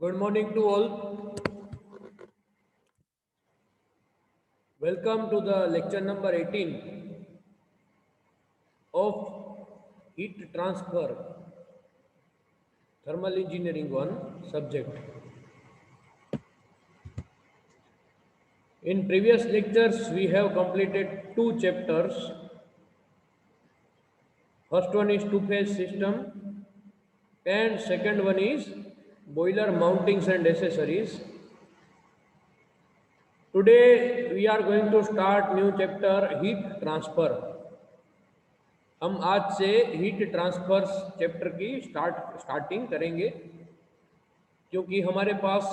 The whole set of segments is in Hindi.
Good morning to all. Welcome to the lecture number 18 of heat transfer, thermal engineering 1 subject. In previous lectures, we have completed 2 chapters. First one is two-phase system and second one is boiler mountings and accessories. Today we are going to start new chapter heat transfer. हम आज से हीट ट्रांसफर चैप्टर की स्टार्टिंग करेंगे, क्योंकि हमारे पास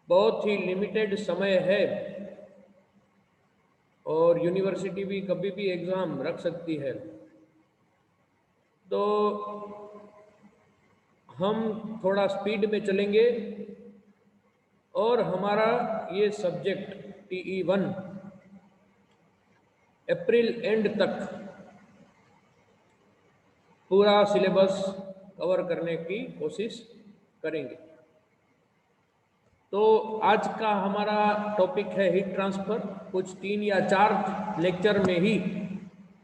बहुत ही लिमिटेड समय है और यूनिवर्सिटी भी कभी भी एग्ज़ाम रख सकती है। तो हम थोड़ा स्पीड में चलेंगे और हमारा ये सब्जेक्ट TE1 अप्रैल एंड तक पूरा सिलेबस कवर करने की कोशिश करेंगे। तो आज का हमारा टॉपिक है हीट ट्रांसफ़र। कुछ 3 या 4 लेक्चर में ही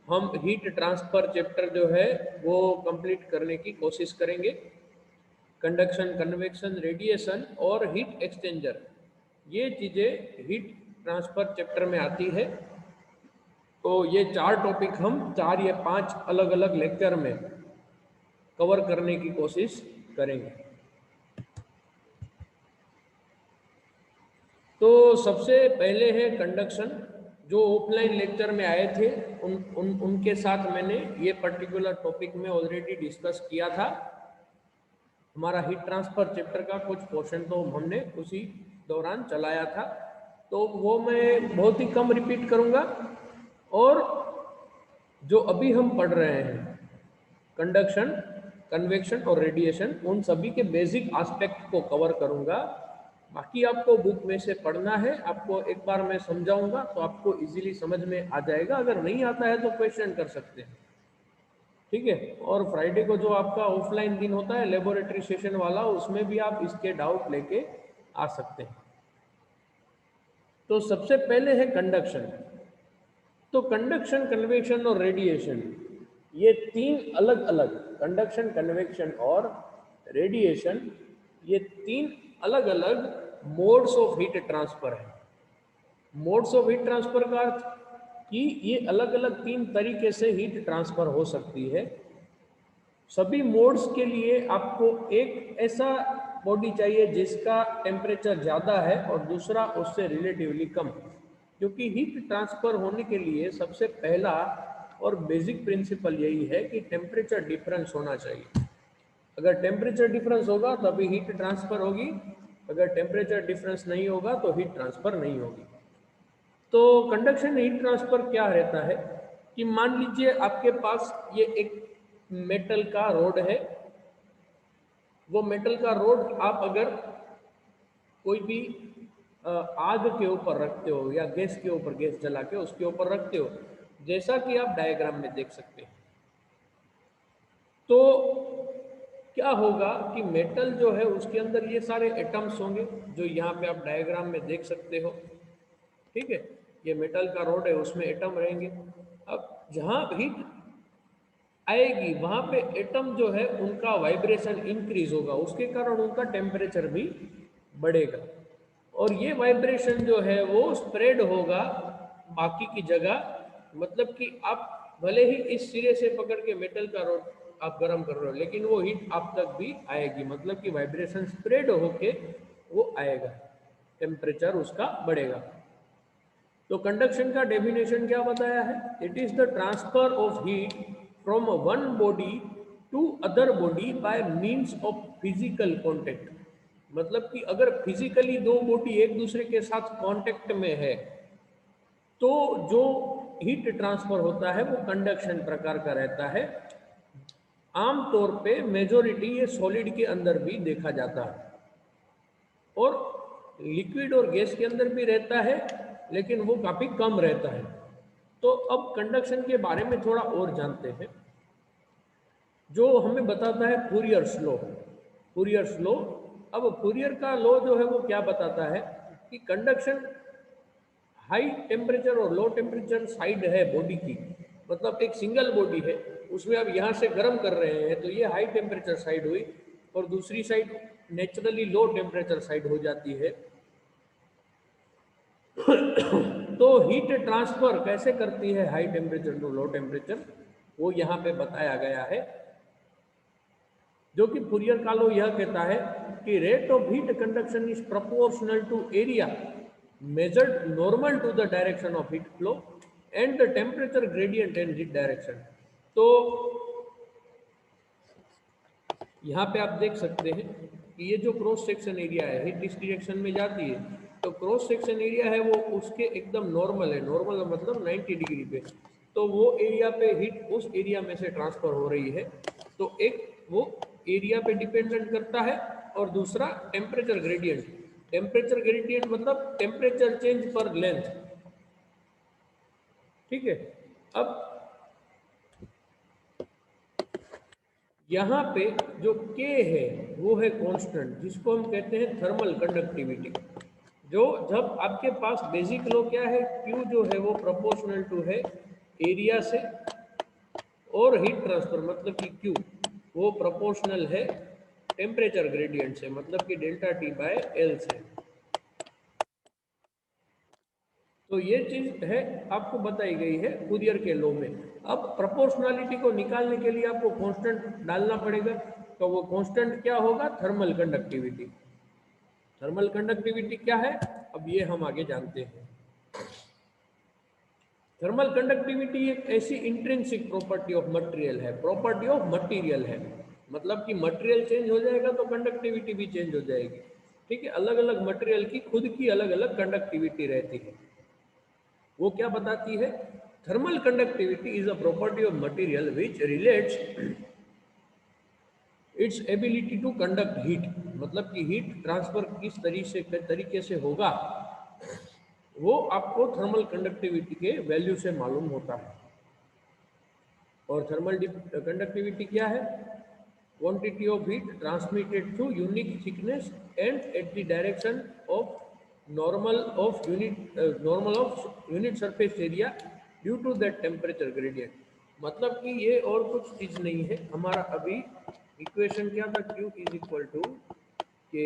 हम हीट ट्रांसफ़र चैप्टर जो है वो कंप्लीट करने की कोशिश करेंगे। कंडक्शन, कन्वेक्शन, रेडिएशन और हीट एक्सचेंजर, ये चीज़ें हीट ट्रांसफ़र चैप्टर में आती है। तो ये 4 टॉपिक हम 4 या 5 अलग अलग लेक्चर में कवर करने की कोशिश करेंगे। तो सबसे पहले है कंडक्शन। जो ऑफलाइन लेक्चर में आए थे उनके साथ मैंने ये पर्टिकुलर टॉपिक में ऑलरेडी डिस्कस किया था। हमारा हीट ट्रांसफ़र चैप्टर का कुछ पोर्शन तो हमने उसी दौरान चलाया था, तो वो मैं बहुत ही कम रिपीट करूँगा। और जो अभी हम पढ़ रहे हैं कंडक्शन, कन्वेक्शन और रेडिएशन, उन सभी के बेसिक एस्पेक्ट को कवर करूँगा। बाकी आपको बुक में से पढ़ना है, आपको एक बार मैं समझाऊंगा तो आपको इजीली समझ में आ जाएगा। अगर नहीं आता है तो क्वेश्चन कर सकते हैं, ठीक है। और फ्राइडे को जो आपका ऑफलाइन दिन होता है लेबोरेटरी सेशन वाला, उसमें भी आप इसके डाउट लेके आ सकते हैं। तो सबसे पहले है कंडक्शन। तो कंडक्शन, कन्वेक्शन और रेडिएशन, ये 3 अलग अलग, कंडक्शन, कन्वेक्शन और रेडिएशन, ये 3 अलग अलग मोड्स ऑफ हीट ट्रांसफर है। मोड्स ऑफ हीट ट्रांसफर का अर्थ कि ये अलग अलग 3 तरीके से हीट ट्रांसफर हो सकती है। सभी मोड्स के लिए आपको एक ऐसा बॉडी चाहिए जिसका टेम्परेचर ज़्यादा है और दूसरा उससे रिलेटिवली कम, क्योंकि हीट ट्रांसफर होने के लिए सबसे पहला और बेसिक प्रिंसिपल यही है कि टेम्परेचर डिफरेंस होना चाहिए। अगर टेम्परेचर डिफरेंस होगा तभी हीट ट्रांसफर होगी, अगर टेम्परेचर डिफरेंस नहीं होगा तो हीट ट्रांसफर नहीं होगी। तो कंडक्शन हीट ट्रांसफर क्या रहता है कि मान लीजिए आपके पास ये एक मेटल का रोड है। वो मेटल का रोड आप अगर कोई भी आग के ऊपर रखते हो या गैस के ऊपर, गैस जला के उसके ऊपर रखते हो, जैसा कि आप डायग्राम में देख सकते हैं, तो क्या होगा कि मेटल जो है उसके अंदर ये सारे एटम्स होंगे जो यहाँ पे आप डायग्राम में देख सकते हो, ठीक है। ये मेटल का रोड है, उसमें एटम रहेंगे। अब जहाँ हीट आएगी वहाँ पे एटम जो है उनका वाइब्रेशन इंक्रीज होगा, उसके कारण उनका टेम्परेचर भी बढ़ेगा और ये वाइब्रेशन जो है वो स्प्रेड होगा बाकी की जगह। मतलब कि आप भले ही इस सिरे से पकड़ के मेटल का रोड आप गर्म कर रहे हो, लेकिन वो हीट आप तक भी आएगी, मतलब कि वाइब्रेशन स्प्रेड होके वो आएगा, टेम्परेचर उसका बढ़ेगा। तो कंडक्शन का डेफिनेशन क्या बताया है? It is the transfer of heat from one body to other body by means of physical contact. मतलब कि अगर फिजिकली 2 बॉडी एक दूसरे के साथ कांटेक्ट में है तो जो हीट ट्रांसफर होता है वो कंडक्शन प्रकार का रहता है। आमतौर पे मेजॉरिटी ये सॉलिड के अंदर भी देखा जाता है और लिक्विड और गैस के अंदर भी रहता है, लेकिन वो काफ़ी कम रहता है। तो अब कंडक्शन के बारे में थोड़ा और जानते हैं। जो हमें बताता है फूरियर्स लॉ। फूरियर्स लॉ। अब फूरियर का लॉ जो है वो क्या बताता है कि कंडक्शन हाई टेम्परेचर और लो टेम्परेचर साइड है बॉडी की, मतलब एक सिंगल बॉडी है, उसमें आप यहाँ से गर्म कर रहे हैं तो ये हाई टेम्परेचर साइड हुई, और दूसरी side naturally low temperature side हो जाती है। तो हीट ट्रांसफर कैसे करती है high temperature to low temperature, वो यहाँ पे बताया गया है, जो कि फूरियर का लॉ यह कहता है कि rate of heat conduction is proportional to area measured normal to the direction of heat flow and the temperature gradient in this direction। तो यहाँ पे आप देख सकते हैं कि ये जो क्रॉस सेक्शन एरिया है हीट इस डायरेक्शन में जाती है, तो क्रॉस सेक्शन एरिया है वो उसके एकदम नॉर्मल है, नॉर्मल मतलब 90 डिग्री पे, तो वो एरिया पे हीट उस एरिया में से ट्रांसफर हो रही है। तो एक वो एरिया पे डिपेंडेंट करता है और दूसरा टेम्परेचर ग्रेडियंट। टेम्परेचर ग्रेडियंट मतलब टेम्परेचर चेंज पर लेंथ, ठीक है। अब यहाँ पे जो K है वो है कांस्टेंट, जिसको हम कहते हैं थर्मल कंडक्टिविटी। जो जब आपके पास बेसिक लॉ क्या है, Q जो है वो प्रोपोर्शनल टू है एरिया से, और हीट ट्रांसफर मतलब कि Q वो प्रोपोर्शनल है टेम्परेचर ग्रेडियंट से, मतलब कि डेल्टा T बाय L से। तो ये चीज है आपको बताई गई है फूरियर के लॉ में। अब प्रोपोर्शनलिटी को निकालने के लिए आपको कांस्टेंट डालना पड़ेगा, तो वो कांस्टेंट क्या होगा, थर्मल कंडक्टिविटी। थर्मल कंडक्टिविटी क्या है, अब ये हम आगे जानते हैं। थर्मल कंडक्टिविटी एक ऐसी इंट्रिंसिक प्रॉपर्टी ऑफ मटेरियल है, प्रॉपर्टी ऑफ मटेरियल है, मतलब कि मटेरियल चेंज हो जाएगा तो कंडक्टिविटी भी चेंज हो जाएगी, ठीक है। अलग अलग मटेरियल की खुद की अलग अलग कंडक्टिविटी रहती है। वो क्या बताती है, thermal conductivity is a property of material which relates its ability to conduct heat, मतलब कि हीट ट्रांसफर किस तरीके से होगा वो आपको थर्मल कंडक्टिविटी के वैल्यू से मालूम होता है। और थर्मल कंडक्टिविटी क्या है, quantity of heat transmitted through unique thickness and at the direction of normal of unit surface area due to that temperature gradient. मतलब कि ये और कुछ चीज नहीं है, हमारा अभी इक्वेशन क्या था, Q is equal to K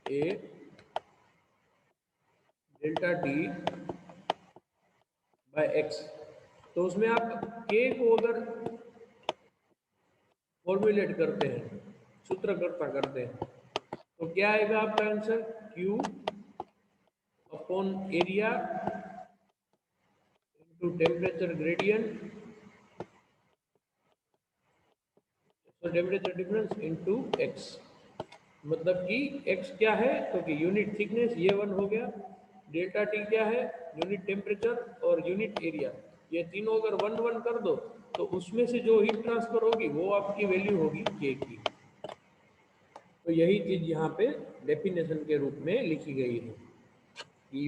A delta T bye x. तो उसमें आप K को अगर फॉर्मुलेट करते हैं, सूत्रकर्ता करते हैं, तो क्या आएगा आपका answer, Q upon area into temperature gradient, तो टेम्परेचर डिफरेंस इनटू x। मतलब कि x क्या है, तो कि यूनिट थिकनेस ये 1 हो गया, डेल्टा टी क्या है, यूनिट टेम्परेचर और यूनिट एरिया, ये तीनों अगर 1 1 कर दो तो उसमें से जो हीट ट्रांसफर होगी वो आपकी वैल्यू होगी K की। तो यही चीज यहाँ पे डेफिनेशन के रूप में लिखी गई है कि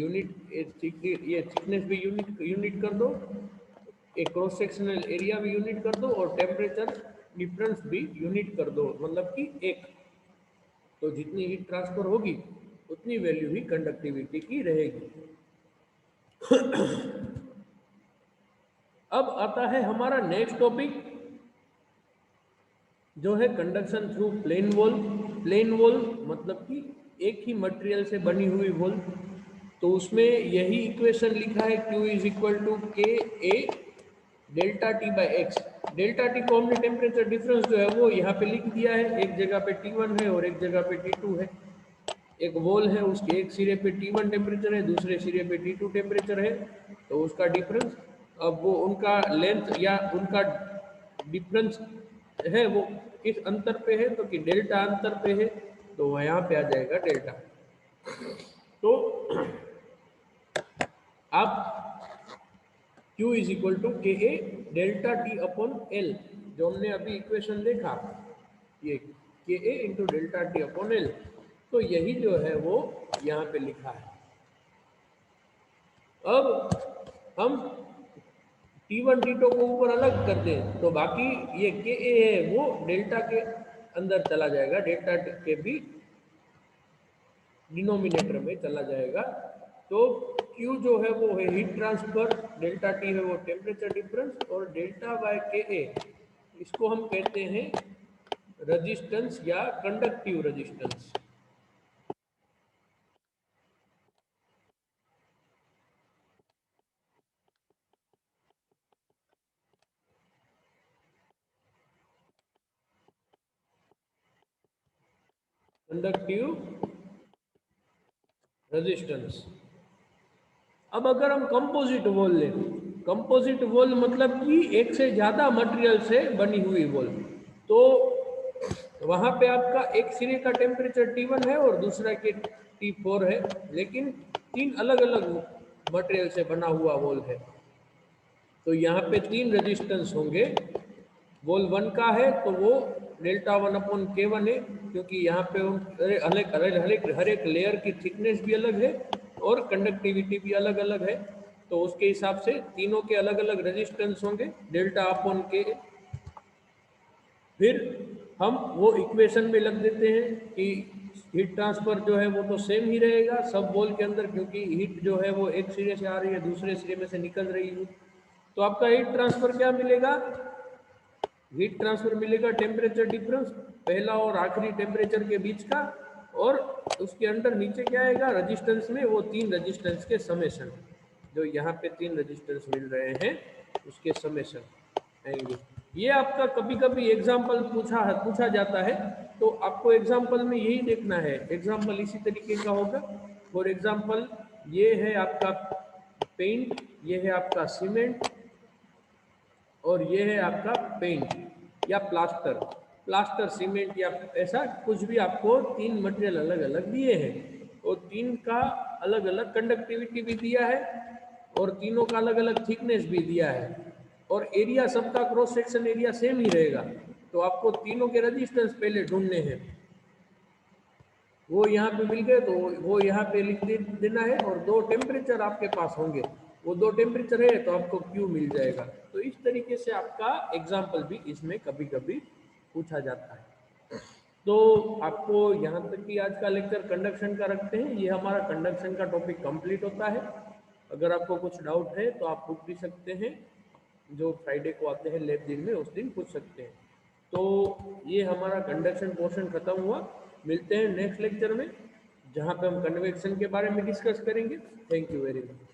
ये थिकनेस भी यूनिट कर दो, एक क्रॉस सेक्शनल एरिया भी यूनिट कर दो, और टेम्परेचर डिफरेंस भी यूनिट कर दो, मतलब कि एक। तो जितनी हीट ट्रांसफर होगी उतनी वैल्यू ही कंडक्टिविटी की रहेगी। अब आता है हमारा नेक्स्ट टॉपिक, जो है conduction through plane wall. Plane wall मतलब कि एक ही मटेरियल से बनी हुई वॉल। तो उसमें यही इक्वेशन लिखा है, Q is equal to K A delta T by x. Delta T को हमने टेम्परेचर डिफरेंस जो है वो यहाँ पे लिख दिया है, एक जगह पे T1 है और एक जगह पे T2 है। एक वॉल है, उसके एक सिरे पे T1 टेम्परेचर है, दूसरे सिरे पे T2 टेम्परेचर है, तो उसका डिफरेंस, अब वो उनका लेंथ या उनका डिफरेंस है वो किस अंतर पे है, तो कि डेल्टा अंतर पे है, तो वह यहाँ पे आ जाएगा डेल्टा। तो आप Q is equal to K A delta T upon L, जो हमने अभी इक्वेशन देखा, ये K A into delta T upon L, तो यही जो है वो यहाँ पे लिखा है। अब हम T1 T2 को ऊपर अलग कर दें तो बाकी ये के ए है वो डेल्टा के अंदर चला जाएगा, डेल्टा के भी डिनोमिनेटर में चला जाएगा। तो Q जो है वो है हीट ट्रांसफर, डेल्टा T है वो टेम्परेचर डिफरेंस, और डेल्टा बाय KA इसको हम कहते हैं रेजिस्टेंस या कंडक्टिव रेजिस्टेंस। Conductive resistance. अब अगर हम कंपोजिट वॉल लें, कंपोजिट वॉल मतलब कि एक से ज़्यादा मटेरियल से बनी हुई वॉल, तो वहाँ पे आपका एक सिरे का टेम्परेचर T1 है और दूसरा के T4 है, लेकिन तीन अलग अलग मटेरियल से बना हुआ वॉल है। तो यहाँ पे तीन रेजिस्टेंस होंगे। वॉल 1 का है तो वो डेल्टा 1/K1 है, क्योंकि यहाँ पे हर एक लेयर की थिकनेस भी अलग है और कंडक्टिविटी भी अलग अलग है, तो उसके हिसाब से तीनों के अलग अलग रेजिस्टेंस होंगे डेल्टा/K। फिर हम वो इक्वेशन में लग देते हैं कि हीट ट्रांसफर जो है वो तो सेम ही रहेगा सब वॉल के अंदर, क्योंकि हीट जो है वो एक सिरे से आ रही है दूसरे सिरे में से निकल रही है। तो आपका हीट ट्रांसफर क्या मिलेगा? हीट ट्रांसफर मिलेगा टेम्परेचर डिफरेंस पहला और आखिरी टेम्परेचर के बीच का, और उसके अंदर नीचे क्या आएगा रेजिस्टेंस में, वो तीन रेजिस्टेंस के समेशन, जो यहाँ पे तीन रेजिस्टेंस मिल रहे हैं उसके समेशन आएंगे। ये आपका कभी कभी एग्जाम्पल पूछा जाता है, तो आपको एग्जाम्पल में यही देखना है। एग्जाम्पल इसी तरीके का होगा। फॉर एग्जाम्पल ये है आपका पेंट, ये है आपका सीमेंट, और ये है आपका पेंट या प्लास्टर सीमेंट या ऐसा कुछ भी। आपको तीन मटेरियल अलग अलग दिए हैं और तीन का अलग अलग कंडक्टिविटी भी दिया है और तीनों का अलग अलग थिकनेस भी दिया है, और एरिया सबका क्रॉस सेक्शन एरिया सेम ही रहेगा। तो आपको तीनों के रेजिस्टेंस पहले ढूंढने हैं, वो यहाँ पे मिल गए तो वो यहाँ पे लिख देना है, और दो टेम्परेचर आपके पास होंगे, वो दो टेम्परेचर है तो आपको Q मिल जाएगा। तो इस तरीके से आपका एग्जाम्पल भी इसमें कभी कभी पूछा जाता है। तो आपको यहाँ तक कि आज का लेक्चर कंडक्शन का रखते हैं, ये हमारा कंडक्शन का टॉपिक कंप्लीट होता है। अगर आपको कुछ डाउट है तो आप पूछ भी सकते हैं, जो फ्राइडे को आते हैं लैब दिन में उस दिन पूछ सकते हैं। तो ये हमारा कंडक्शन पोर्शन खत्म हुआ। मिलते हैं नेक्स्ट लेक्चर में, जहाँ पे हम कन्वेक्शन के बारे में डिस्कस करेंगे। Thank you very much.